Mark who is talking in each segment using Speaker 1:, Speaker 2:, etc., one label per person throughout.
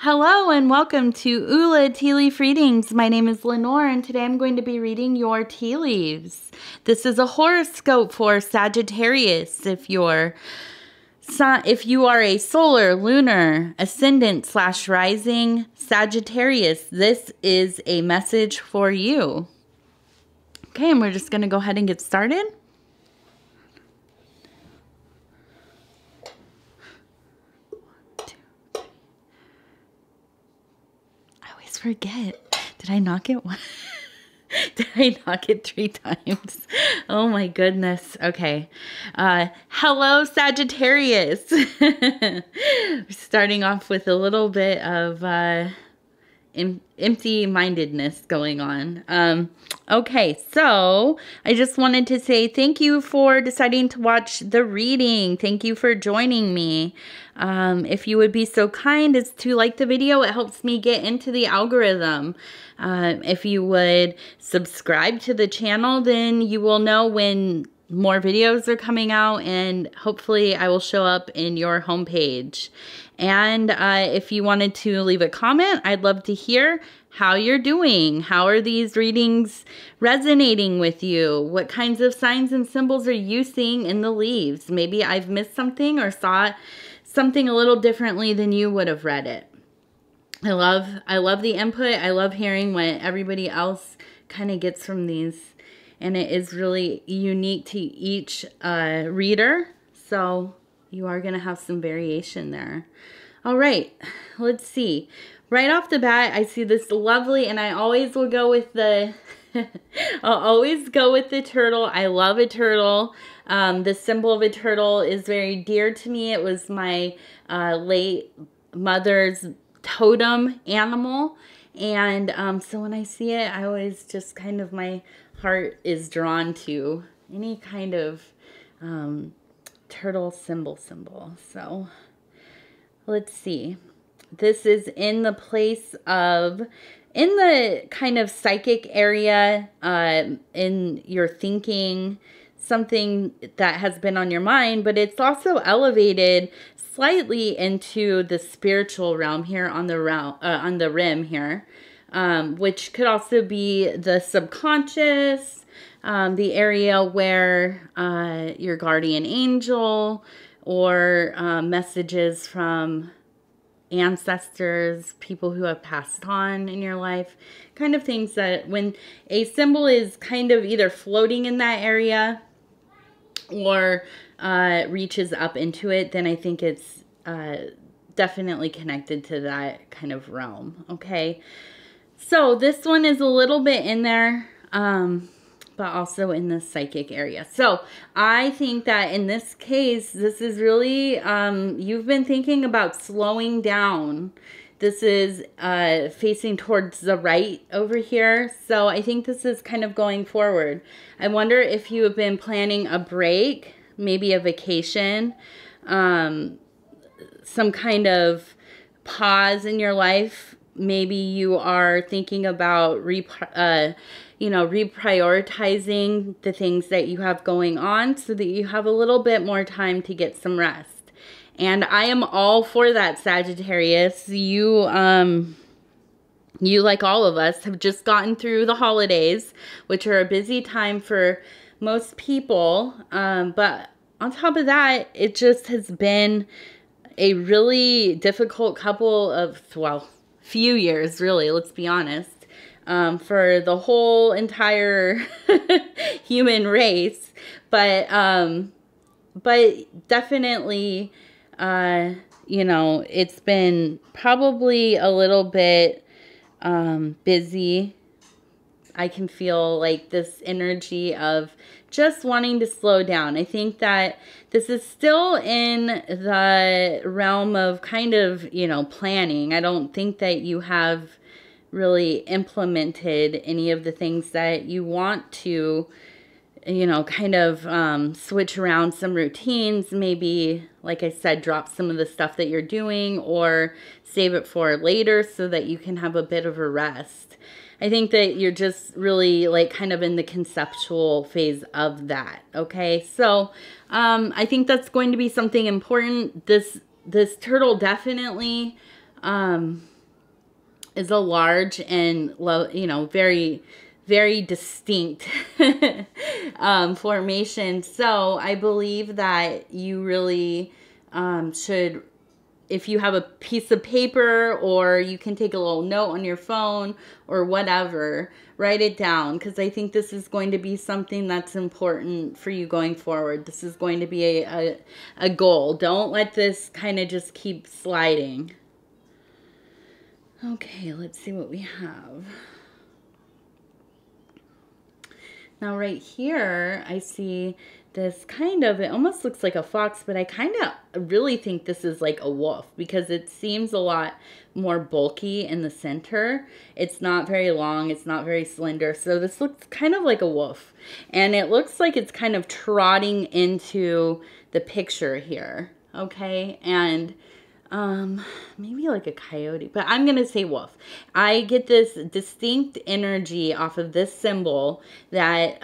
Speaker 1: Hello and welcome to Ula Tea Leaf Readings. My name is Lenor and today I'm going to be reading your tea leaves. This is a horoscope for Sagittarius. If you are a solar, lunar, ascendant / rising Sagittarius, this is a message for you. Okay, and we're just going to go ahead and get started. Forget. Did I knock it one? Did I knock it 3 times? Oh my goodness. Okay. Hello, Sagittarius. Starting off with a little bit of empty-mindedness going on. Okay, so I just wanted to say thank you for deciding to watch the reading. Thank you for joining me. If you would be so kind as to like the video, it helps me get into the algorithm. If you would subscribe to the channel, then you will know when more videos are coming out, and hopefully I will show up in your homepage. And if you wanted to leave a comment, I'd love to hear how you're doing. How are these readings resonating with you? What kinds of signs and symbols are you seeing in the leaves? Maybe I've missed something or saw something a little differently than you would have read it. I love the input. I love hearing what everybody else kind of gets from these. And it is really unique to each reader. So you are going to have some variation there. All right, let's see. Right off the bat, I see this lovely, and I always will go with the, I'll always go with the turtle. I love a turtle. The symbol of a turtle is very dear to me. It was my late mother's totem animal. And so when I see it, I always just kind of, my heart is drawn to any kind of turtle symbol. So let's see. This is in the place of, in the kind of psychic area, in your thinking, something that has been on your mind, but it's also elevated slightly into the spiritual realm here on the rim here, which could also be the subconscious, the area where your guardian angel or messages from ancestors, people who have passed on in your life, kind of things that when a symbol is kind of either floating in that area or reaches up into it, then I think it's definitely connected to that kind of realm. Okay, so this one is a little bit in there, but also in the psychic area. So I think that in this case, this is really, you've been thinking about slowing down. This is facing towards the right over here. So I think this is kind of going forward. I wonder if you have been planning a break, maybe a vacation, some kind of pause in your life. Maybe you are thinking about reprioritizing the things that you have going on so that you have a little bit more time to get some rest. And I am all for that, Sagittarius. You, like all of us, have just gotten through the holidays, which are a busy time for most people. But on top of that, it just has been a really difficult couple of, well, few years, really, let's be honest. For the whole entire human race, but definitely, it's been probably a little bit busy. I can feel like this energy of just wanting to slow down. I think that this is still in the realm of kind of, planning. I don't think that you have really implemented any of the things that you want to, kind of switch around some routines. Maybe, like I said, drop some of the stuff that you're doing or save it for later so that you can have a bit of a rest. I think that you're just really like kind of in the conceptual phase of that. Okay, so I think that's going to be something important. This turtle definitely is a large and, you know, very, very distinct formation. So I believe that you really should, if you have a piece of paper, or you can take a little note on your phone or whatever, write it down, because I think this is going to be something that's important for you going forward. This is going to be a goal. Don't let this kind of just keep sliding. Okay, let's see what we have. Now right here, I see this kind of, it almost looks like a fox, but I kind of really think this is like a wolf, because it seems a lot more bulky in the center. It's not very long, it's not very slender, so this looks kind of like a wolf. And it looks like it's kind of trotting into the picture here, okay? And maybe like a coyote, but I'm gonna say wolf. I get this distinct energy off of this symbol that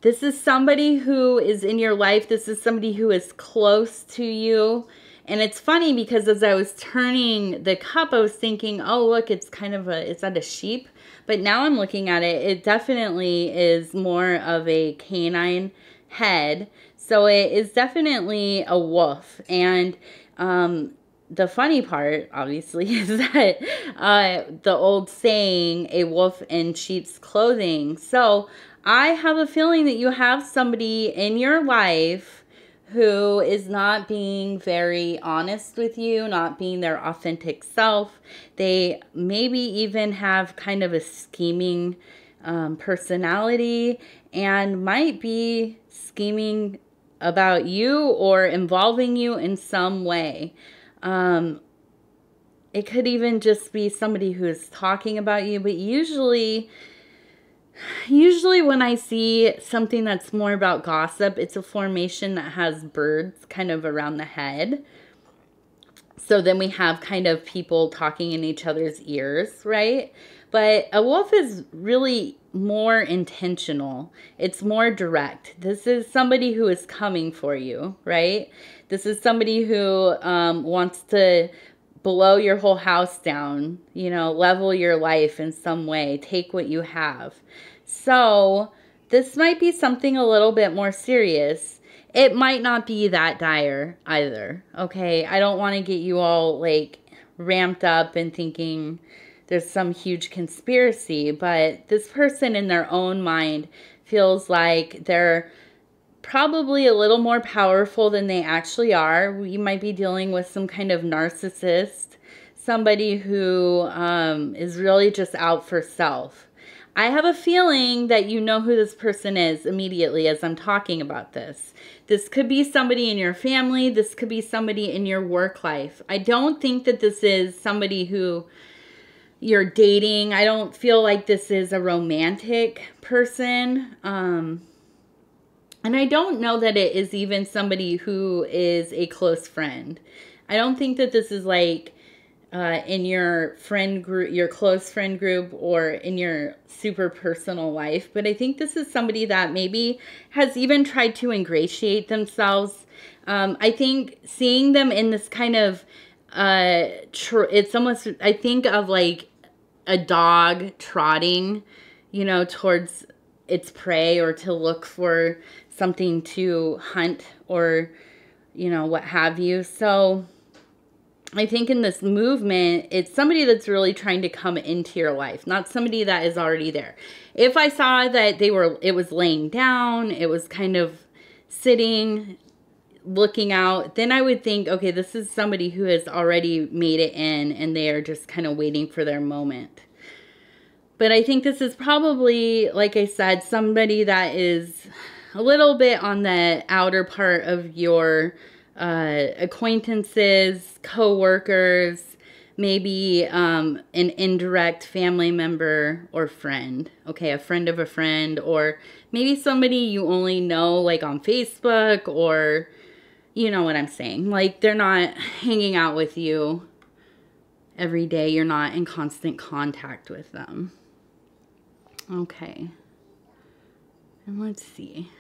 Speaker 1: this is somebody who is in your life. This is somebody who is close to you. And it's funny because as I was turning the cup, I was thinking, oh, look, it's kind of it's that a sheep? But now I'm looking at it, it definitely is more of a canine head. So it is definitely a wolf. And the funny part, obviously, is that the old saying, a wolf in sheep's clothing. So I have a feeling that you have somebody in your life who is not being very honest with you, not being their authentic self. They maybe even have kind of a scheming personality, and might be scheming about you or involving you in some way. It could even just be somebody who is talking about you, but usually when I see something that's more about gossip, it's a formation that has birds kind of around the head. So then we have kind of people talking in each other's ears, right? But a wolf is really more intentional. It's more direct. This is somebody who is coming for you, right? This is somebody who wants to blow your whole house down, you know, level your life in some way, take what you have. So this might be something a little bit more serious. It might not be that dire either, okay? I don't want to get you all like ramped up and thinking there's some huge conspiracy, but this person in their own mind feels like they're probably a little more powerful than they actually are. You might be dealing with some kind of narcissist, somebody who is really just out for self. I have a feeling that you know who this person is immediately as I'm talking about this. This could be somebody in your family. This could be somebody in your work life. I don't think that this is somebody who you're dating. I don't feel like this is a romantic person. And I don't know that it is even somebody who is a close friend. I don't think that this is like in your friend group, your close friend group, or in your super personal life. But I think this is somebody that maybe has even tried to ingratiate themselves. I think seeing them in this kind of, it's almost, I think of like a dog trotting, you know, towards its prey, or to look for something to hunt, or, you know, what have you. So I think in this movement, it's somebody that's really trying to come into your life, not somebody that is already there. If I saw that it was laying down, it was kind of sitting, looking out, then I would think, okay, this is somebody who has already made it in, and they are just kind of waiting for their moment. But I think this is probably, like I said, somebody that is a little bit on the outer part of your acquaintances, co-workers, maybe an indirect family member or friend. Okay, a friend of a friend, or maybe somebody you only know like on Facebook, or you know what I'm saying. Like they're not hanging out with you every day. You're not in constant contact with them. Okay. And let's see.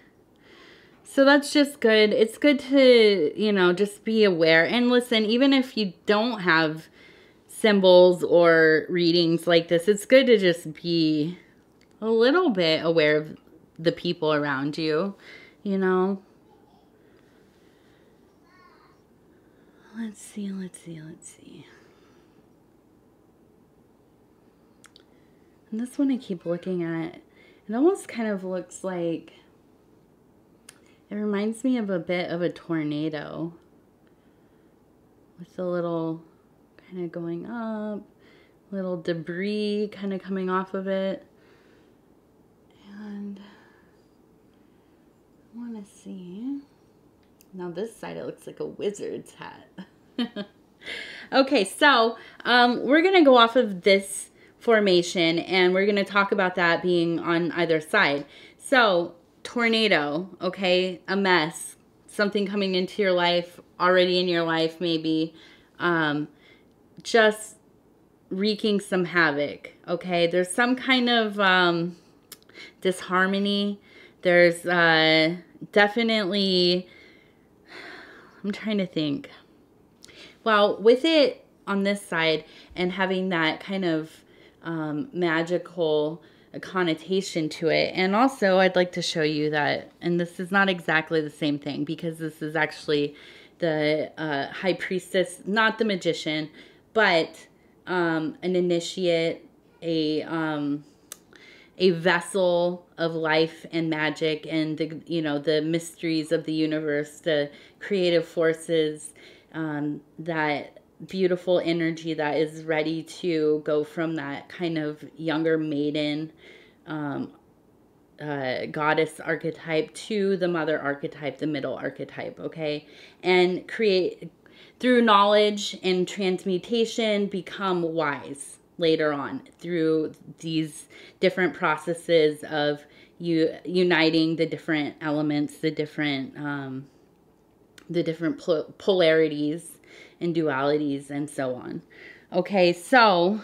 Speaker 1: So that's just good. It's good to, you know, just be aware. And listen, even if you don't have symbols or readings like this, it's good to just be a little bit aware of the people around you, you know. Let's see. And this one I keep looking at, it almost kind of looks like, it reminds me of a bit of a tornado with a little kind of going up, little debris kind of coming off of it. And I want to see, now this side it looks like a wizard's hat. Okay, so we're going to go off of this formation and we're going to talk about that being on either side. So tornado, okay, a mess, something coming into your life, already in your life maybe, just wreaking some havoc, okay? There's some kind of disharmony. There's definitely, I'm trying to think. Well, with it on this side and having that kind of magical connotation to it, and also I'd like to show you that, and this is not exactly the same thing because this is actually the high priestess, not the magician, but an initiate, a vessel of life and magic and the, you know, the mysteries of the universe, the creative forces, that beautiful energy that is ready to go from that kind of younger maiden goddess archetype to the mother archetype, the middle archetype, okay? And create, through knowledge and transmutation, become wise later on through these different processes of uniting the different elements, the different polarities and dualities and so on. Okay, so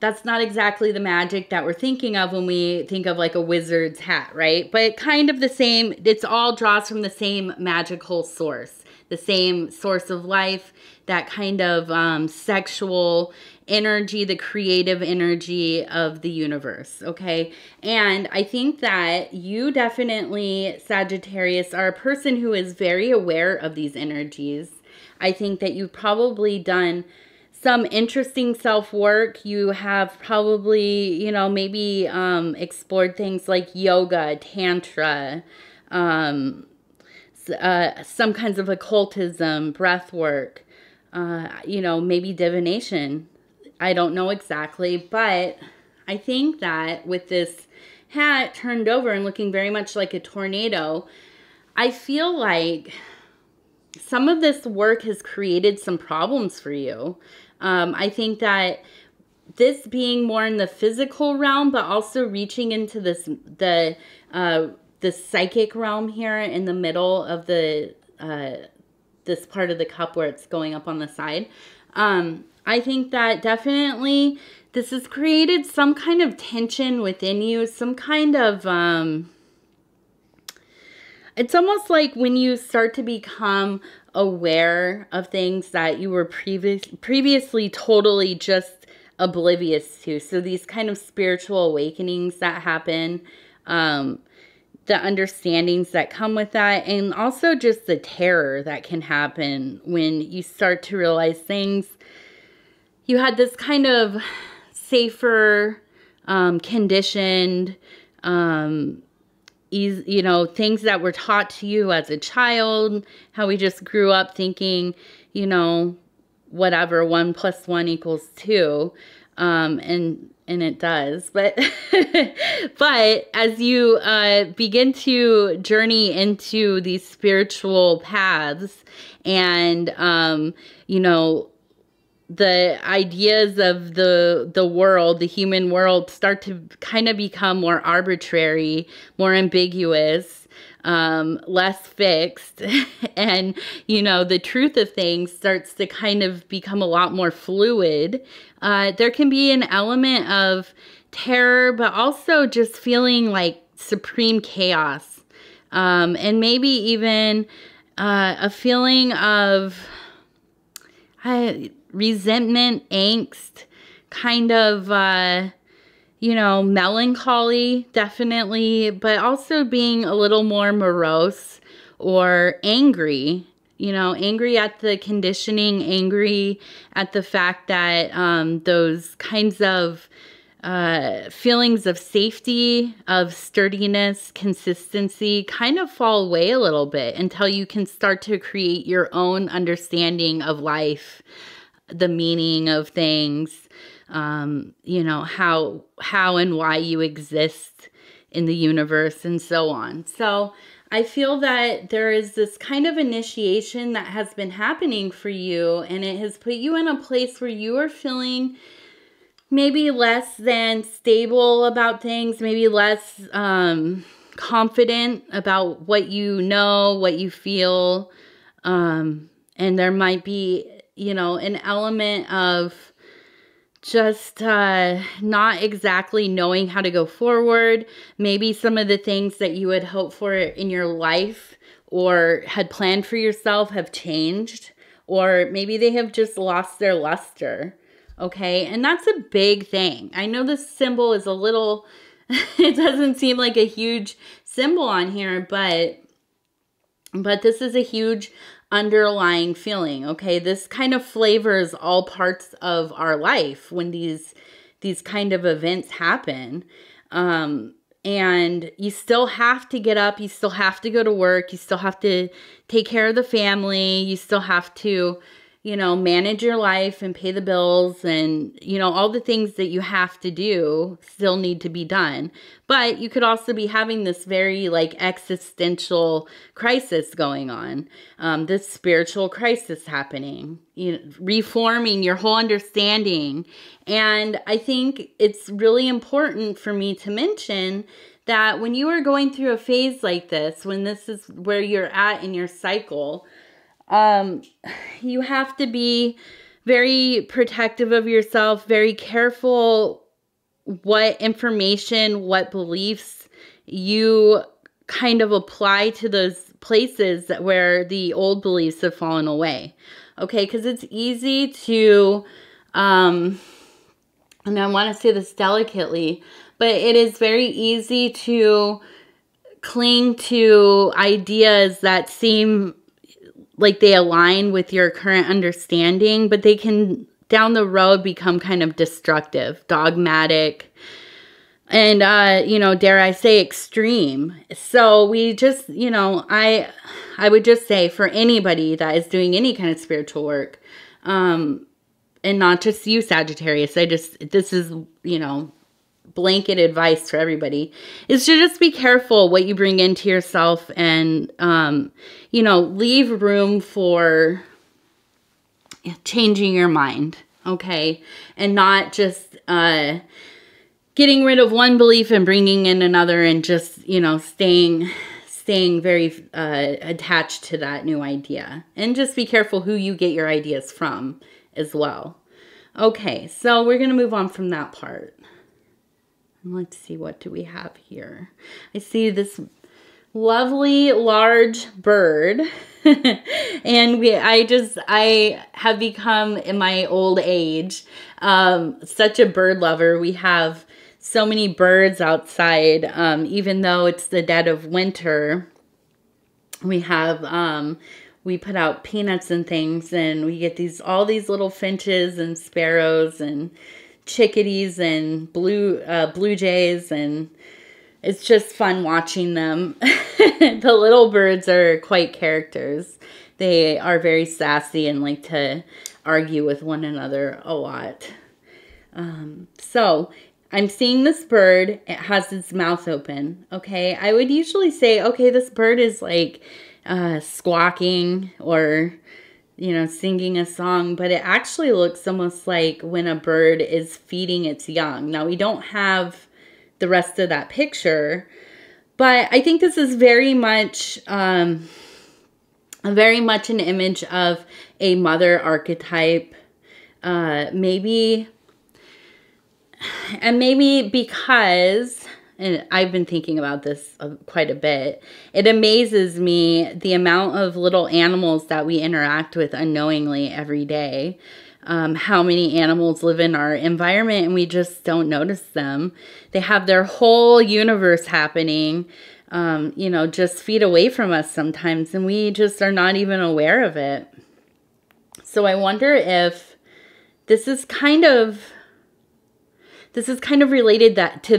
Speaker 1: that's not exactly the magic that we're thinking of when we think of like a wizard's hat, right? But kind of the same, it's all draws from the same magical source, the same source of life, that kind of sexual energy, the creative energy of the universe, okay? And I think that you definitely, Sagittarius, are a person who is very aware of these energies. I think that you've probably done some interesting self-work. You have probably, you know, maybe explored things like yoga, tantra, some kinds of occultism, breath work, you know, maybe divination. I don't know exactly, but I think that with this hat turned over and looking very much like a tornado, I feel like some of this work has created some problems for you. I think that this being more in the physical realm, but also reaching into this, the psychic realm here in the middle of the, this part of the cup where it's going up on the side. I think that definitely this has created some kind of tension within you, some kind of, it's almost like when you start to become aware of things that you were previously totally just oblivious to. So these kind of spiritual awakenings that happen, the understandings that come with that, and also just the terror that can happen when you start to realize things. You had this kind of safer, conditioned, you know, things that were taught to you as a child, how we just grew up thinking, you know, whatever, 1 + 1 = 2, and it does, but but as you begin to journey into these spiritual paths and you know, the ideas of the world, the human world, start to kind of become more arbitrary, more ambiguous, less fixed. And, you know, the truth of things starts to kind of become a lot more fluid. There can be an element of terror, but also just feeling like supreme chaos. And maybe even a feeling of resentment, angst, kind of, you know, melancholy, definitely, but also being a little more morose or angry, you know, angry at the conditioning, angry at the fact that those kinds of feelings of safety, of sturdiness, consistency kind of fall away a little bit until you can start to create your own understanding of life, the meaning of things, you know, how and why you exist in the universe and so on. So I feel that there is this kind of initiation that has been happening for you, and it has put you in a place where you are feeling maybe less than stable about things, maybe less confident about what you know, what you feel. And there might be, you know, an element of just not exactly knowing how to go forward. Maybe some of the things that you had hoped for in your life or had planned for yourself have changed, or maybe they have just lost their luster. Okay, and that's a big thing. I know this symbol is a little, it doesn't seem like a huge symbol on here, but this is a huge underlying feeling, okay? This kind of flavors all parts of our life when these kind of events happen. And you still have to get up, you still have to go to work, you still have to take care of the family, you still have to, you know, manage your life and pay the bills, and, you know, all the things that you have to do still need to be done. But you could also be having this very like existential crisis going on, this spiritual crisis happening, you know, reforming your whole understanding. And I think it's really important for me to mention that when you are going through a phase like this, when this is where you're at in your cycle, you have to be very protective of yourself, very careful what information, what beliefs you kind of apply to those places where the old beliefs have fallen away. Okay, because it's easy to, and I want to say this delicately, but it is very easy to cling to ideas that seem like they align with your current understanding, but they can down the road become kind of destructive, dogmatic, and, you know, dare I say extreme. So we just, you know, I would just say for anybody that is doing any kind of spiritual work, and not just you, Sagittarius, this is, you know, blanket advice for everybody, is to just be careful what you bring into yourself, and, you know, leave room for changing your mind, okay? And not just getting rid of one belief and bringing in another, and just, you know, staying very attached to that new idea. And just be careful who you get your ideas from as well. Okay, so we're going to move on from that part. Let's see, what do we have here? I see this lovely large bird. And I have become, in my old age, such a bird lover. We have so many birds outside, even though it's the dead of winter. We have, we put out peanuts and things, and we get all these little finches and sparrows and chickadees and blue jays, and it's just fun watching them. The little birds are quite characters. They are very sassy and like to argue with one another a lot. So I'm seeing this bird. It has its mouth open. Okay, I would usually say, okay, this bird is like squawking or, you know, singing a song, but it actually looks almost like when a bird is feeding its young. Now, we don't have the rest of that picture, but I think this is very much an image of a mother archetype, maybe because, and I've been thinking about this quite a bit. It amazes me the amount of little animals that we interact with unknowingly every day. How many animals live in our environment and we just don't notice them. They have their whole universe happening, you know, just feet away from us sometimes, and we just are not even aware of it. So I wonder if this is kind of related to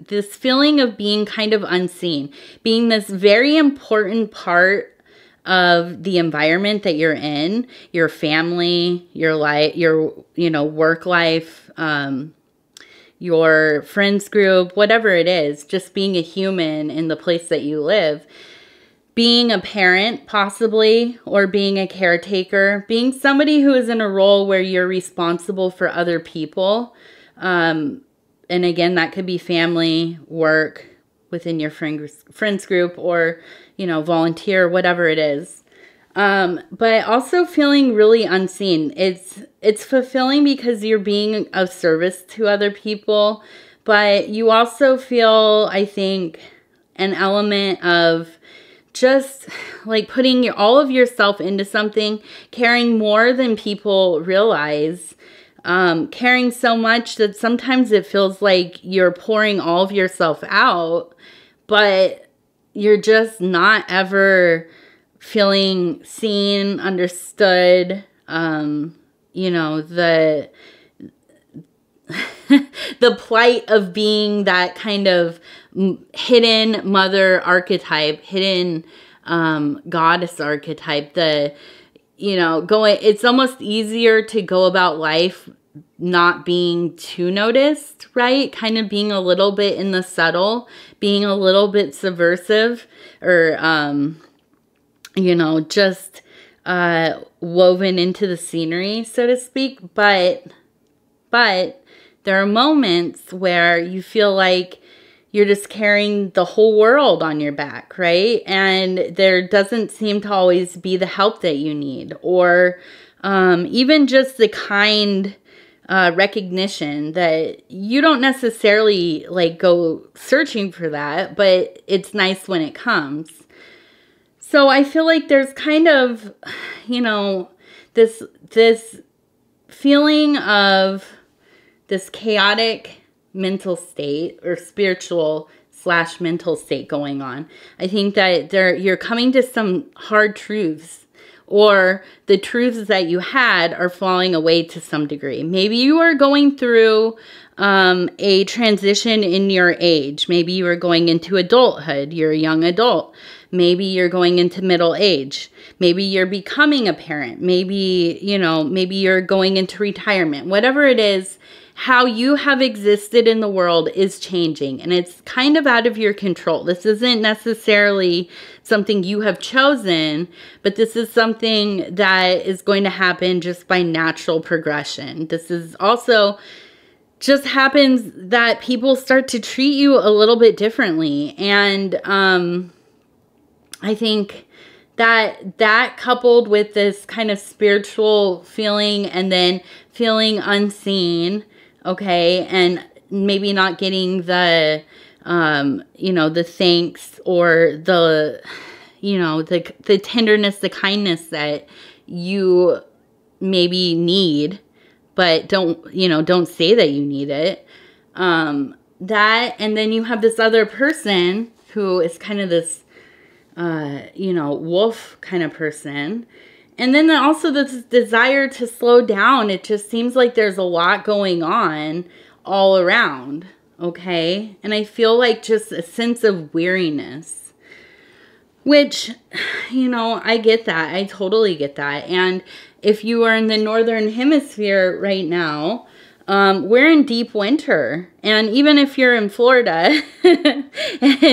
Speaker 1: this feeling of being kind of unseen, being this very important part of the environment that you're in, your family, your life, your, you know, work life, your friends group, whatever it is, just being a human in the place that you live, being a parent possibly, or being a caretaker, being somebody who is in a role where you're responsible for other people. And again, that could be family, work, within your friends group, or, you know, volunteer, whatever it is. But also feeling really unseen. It's fulfilling because you're being of service to other people, but you also feel, I think, an element of just like putting all of yourself into something, caring more than people realize, caring so much that sometimes it feels like you're pouring all of yourself out, but you're just not ever feeling seen, understood, you know, the the plight of being that kind of hidden mother archetype, hidden goddess archetype, you know, it's almost easier to go about life not being too noticed, right? Kind of being a little bit in the subtle, being a little bit subversive, or, you know, just woven into the scenery, so to speak. But there are moments where you feel like you're just carrying the whole world on your back, right? And there doesn't seem to always be the help that you need, or even just the kind recognition that you don't necessarily like go searching for that, but it's nice when it comes. So I feel like there's kind of, you know, this feeling of this chaotic mental state, or spiritual / mental state going on. I think that you're coming to some hard truths, or the truths that you had are falling away to some degree. Maybe you are going through a transition in your age. Maybe you are going into adulthood. You're a young adult. Maybe you're going into middle age. Maybe you're becoming a parent. Maybe, you know, maybe you're going into retirement. Whatever it is, how you have existed in the world is changing, and it's kind of out of your control. This isn't necessarily something you have chosen, but this is something that is going to happen just by natural progression. This is also just happens that people start to treat you a little bit differently. And I think that coupled with this kind of spiritual feeling, and then feeling unseen, okay, and maybe not getting the, you know, the thanks, or the, you know, the tenderness, the kindness that you maybe need, but don't say that you need it. That, and then you have this other person who is kind of this, you know, wolf kind of person. And then also this desire to slow down. It just seems like there's a lot going on all around, okay? And I feel like just a sense of weariness, which, you know, I get that. I totally get that. And if you are in the northern hemisphere right now, we're in deep winter. And even if you're in Florida and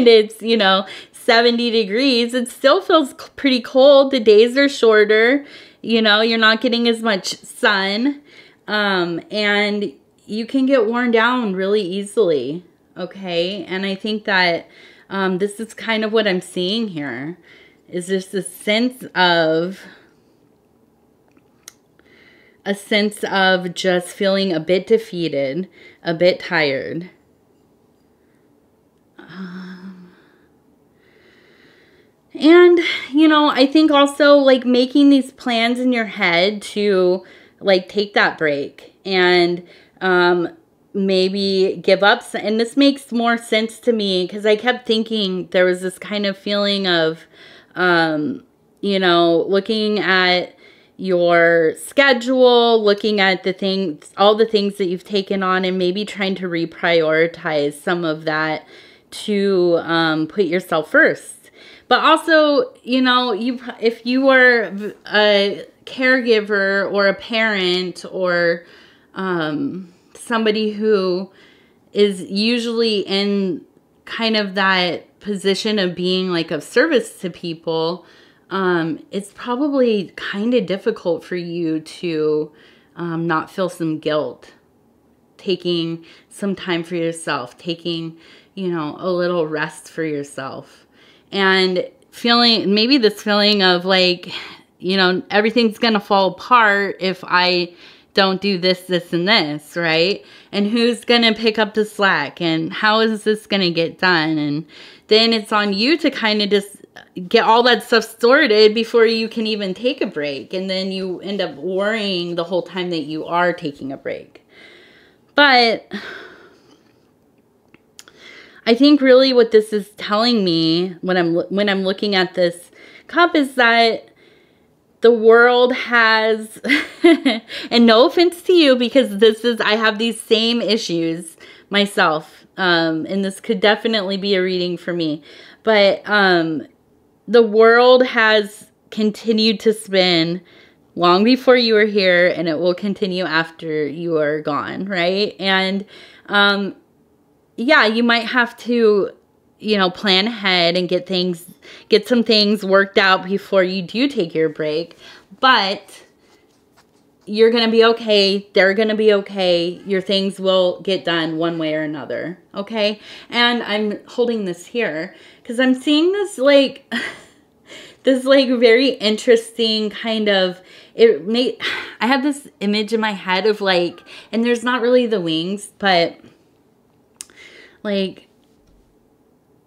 Speaker 1: it's, you know, 70 degrees, it still feels pretty cold. The days are shorter, you know, you're not getting as much sun, and you can get worn down really easily, okay? And I think that this is kind of what I'm seeing here, is just a sense of just feeling a bit defeated, a bit tired. And, you know, I think also like making these plans in your head to like take that break and maybe give up. And this makes more sense to me because I kept thinking there was this kind of feeling of, you know, looking at your schedule, looking at the things, all the things that you've taken on, and maybe trying to reprioritize some of that to put yourself first. But also, you know, if you were a caregiver or a parent or somebody who is usually in kind of that position of being like of service to people, it's probably kind of difficult for you to not feel some guilt, taking some time for yourself, taking, you know, a little rest for yourself. And feeling, maybe this feeling of like, you know, everything's going to fall apart if I don't do this, this, and this, right? And who's going to pick up the slack? And how is this going to get done? And then it's on you to kind of just get all that stuff sorted before you can even take a break. And then you end up worrying the whole time that you are taking a break. But I think really what this is telling me when I'm looking at this cup is that the world has, and no offense to you, because I have these same issues myself, and this could definitely be a reading for me, but the world has continued to spin long before you were here, and it will continue after you are gone, right? And yeah, you might have to, you know, plan ahead and get some things worked out before you do take your break. But you're going to be okay. They're going to be okay. Your things will get done one way or another. Okay. And I'm holding this here because I'm seeing this like, this like very interesting kind of, I have this image in my head of like, and there's not really the wings, but like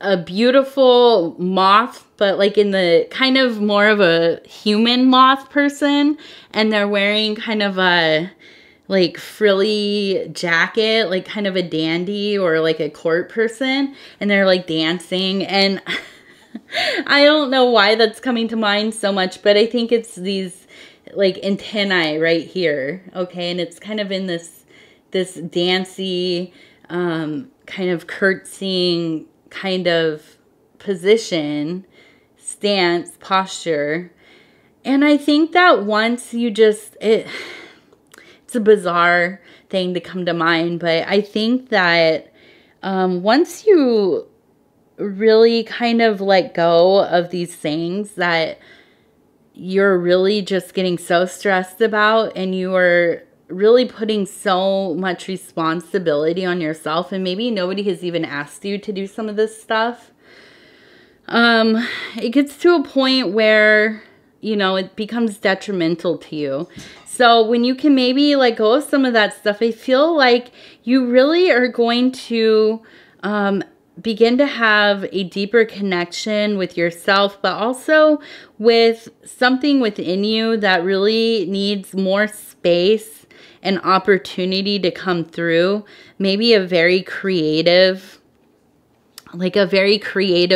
Speaker 1: a beautiful moth, but like in the kind of more of a human moth person, and they're wearing kind of a like frilly jacket, like kind of a dandy or like a court person, and they're like dancing. And I don't know why that's coming to mind so much, but I think it's these like antennae right here, okay? And it's kind of in this dancey kind of curtsying kind of position, stance, posture. And I think that once you just, it's a bizarre thing to come to mind, but I think that once you really kind of let go of these things that you're really just getting so stressed about, and you are really putting so much responsibility on yourself, and maybe nobody has even asked you to do some of this stuff, it gets to a point where, you know, it becomes detrimental to you. So when you can maybe let go of some of that stuff, I feel like you really are going to begin to have a deeper connection with yourself, but also with something within you that really needs more space and opportunity to come through. Maybe a very creative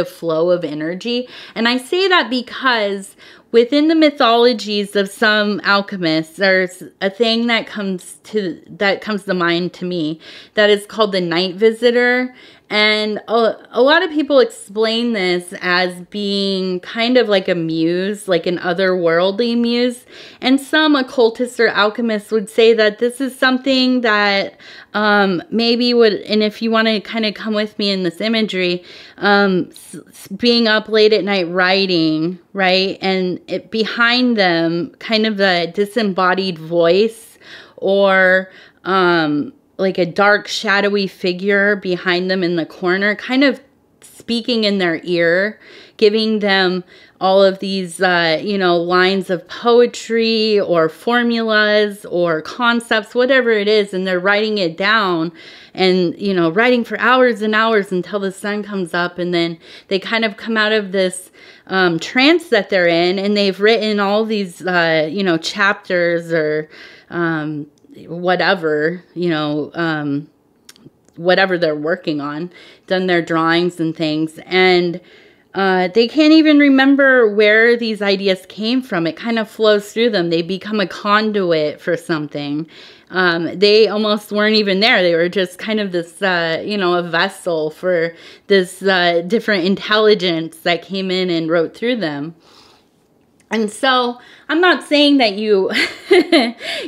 Speaker 1: flow of energy. And I say that because within the mythologies of some alchemists, there's a thing that comes to mind to me that is called the night visitor. And a lot of people explain this as being kind of like a muse, like an otherworldly muse. And some occultists or alchemists would say that this is something that maybe would, and if you want to kind of come with me in this imagery, being up late at night writing, right? And behind them, kind of a disembodied voice or like a dark shadowy figure behind them in the corner, kind of speaking in their ear, giving them all of these, you know, lines of poetry or formulas or concepts, whatever it is, and they're writing it down and, you know, writing for hours and hours until the sun comes up, and then they kind of come out of this trance that they're in, and they've written all these, you know, chapters or whatever, you know, whatever they're working on, done their drawings and things, and they can't even remember where these ideas came from. It kind of flows through them. They become a conduit for something. They almost weren't even there. They were just kind of this, you know, a vessel for this different intelligence that came in and wrote through them. And so I'm not saying that you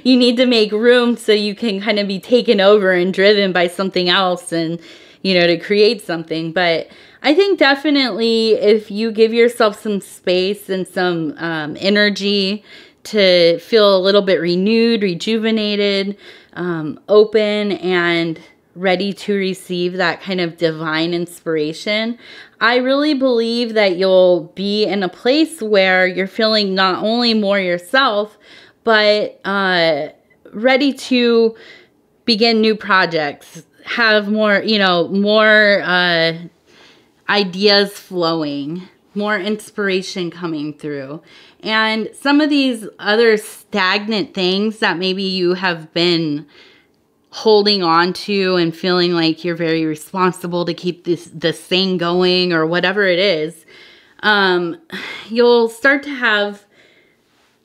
Speaker 1: you need to make room so you can kind of be taken over and driven by something else and, you know, to create something. But I think definitely if you give yourself some space and some energy to feel a little bit renewed, rejuvenated, open, and ready to receive that kind of divine inspiration, I really believe that you'll be in a place where you're feeling not only more yourself, but ready to begin new projects, have more, you know, more ideas flowing, more inspiration coming through. And some of these other stagnant things that maybe you have been holding on to and feeling like you're very responsible to keep this thing going or whatever it is, you'll start to have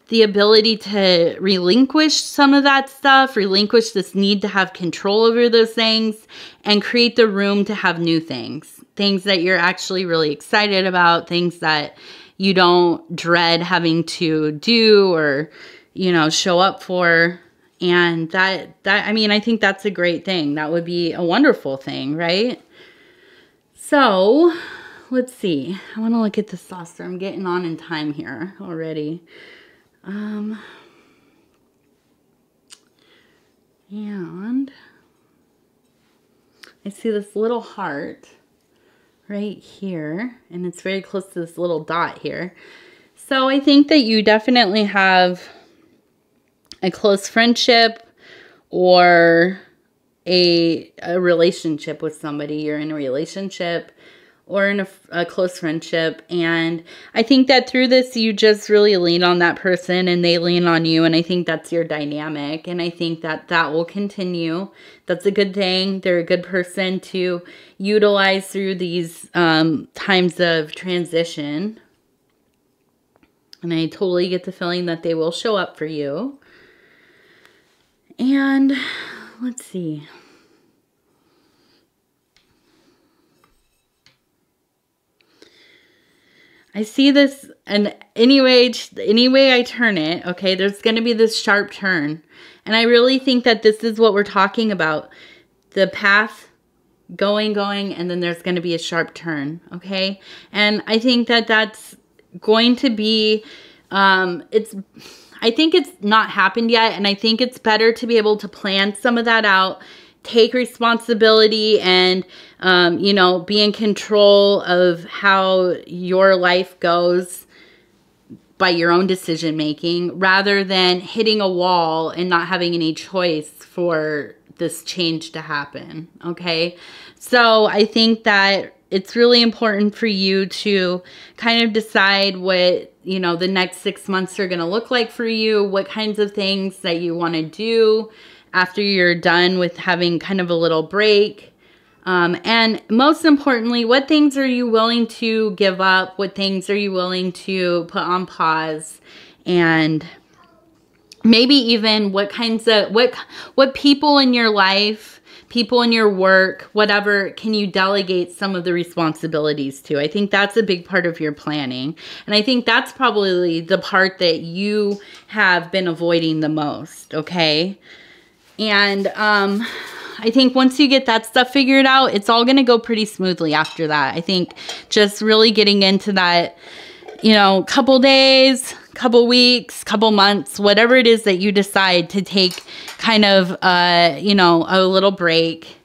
Speaker 1: the ability to relinquish some of that stuff, relinquish this need to have control over those things, and create the room to have new things. Things that you're actually really excited about, things that you don't dread having to do or, you know, show up for. And that I mean, I think that's a great thing. That would be a wonderful thing, right? So, let's see. I want to look at the saucer. I'm getting on in time here already. And I see this little heart right here, and it's very close to this little dot here. So I think that you definitely have a close friendship or a relationship with somebody. You're in a relationship or in a close friendship. And I think that through this, you just really lean on that person and they lean on you. And I think that's your dynamic. And I think that that will continue. That's a good thing. They're a good person to utilize through these times of transition. And I totally get the feeling that they will show up for you. And let's see. I see this, and any way I turn it, okay, there's going to be this sharp turn. And I really think that this is what we're talking about. The path going, and then there's going to be a sharp turn, okay? And I think that that's going to be, I think it's not happened yet, and I think it's better to be able to plan some of that out, take responsibility, and, you know, be in control of how your life goes by your own decision making, rather than hitting a wall and not having any choice for this change to happen, okay? So I think that it's really important for you to kind of decide what, you know, the next 6 months are going to look like for you, what kinds of things that you want to do after you're done with having kind of a little break. And most importantly, what things are you willing to give up? What things are you willing to put on pause? And maybe even what kinds of, what people in your life, people in your work, whatever, can you delegate some of the responsibilities to? I think that's a big part of your planning. And I think that's probably the part that you have been avoiding the most, okay? And I think once you get that stuff figured out, it's all going to go pretty smoothly after that. I think just really getting into that, you know, couple days, couple weeks, couple months, whatever it is that you decide to take kind of, you know, a little break,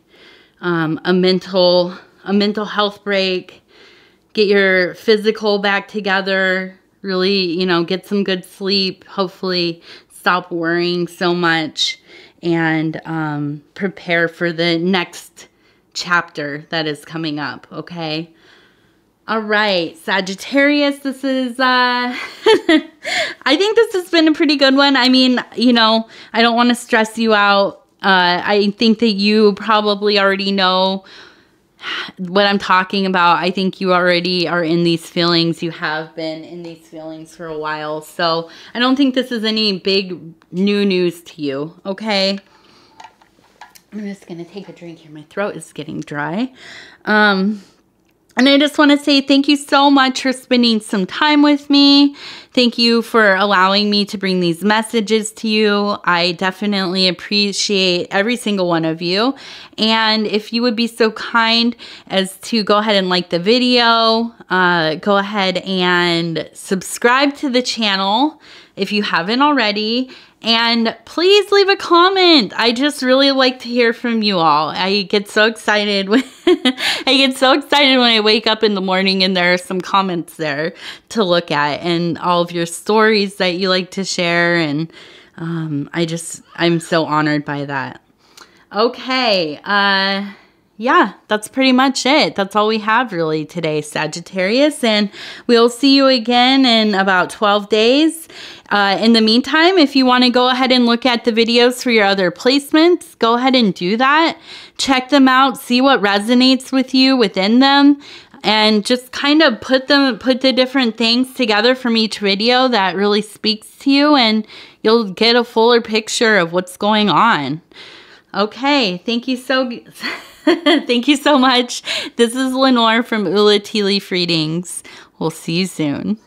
Speaker 1: a mental health break, get your physical back together, really, you know, get some good sleep, hopefully stop worrying so much, and prepare for the next chapter that is coming up, okay? All right, Sagittarius, this is, I think this has been a pretty good one. I mean, you know, I don't want to stress you out. I think that you probably already know what I'm talking about. I think you already are in these feelings. You have been in these feelings for a while. So I don't think this is any big new news to you, okay? I'm just going to take a drink here. My throat is getting dry. And I just want to say thank you so much for spending some time with me. Thank you for allowing me to bring these messages to you. I definitely appreciate every single one of you. And if you would be so kind as to go ahead and like the video, go ahead and subscribe to the channel if you haven't already. And please leave a comment. I just really like to hear from you all. I get so excited when when I wake up in the morning and there are some comments there to look at, and all of your stories that you like to share. And I'm so honored by that. Okay. Yeah, that's pretty much it. That's all we have really today, Sagittarius. And we'll see you again in about 12 days. In the meantime, if you want to go ahead and look at the videos for your other placements, go ahead and do that. Check them out, see what resonates with you within them, and just kind of put the different things together from each video that really speaks to you, and you'll get a fuller picture of what's going on. Okay, thank you so much. This is Lenore from Ula Tea Leaf Readings. We'll see you soon.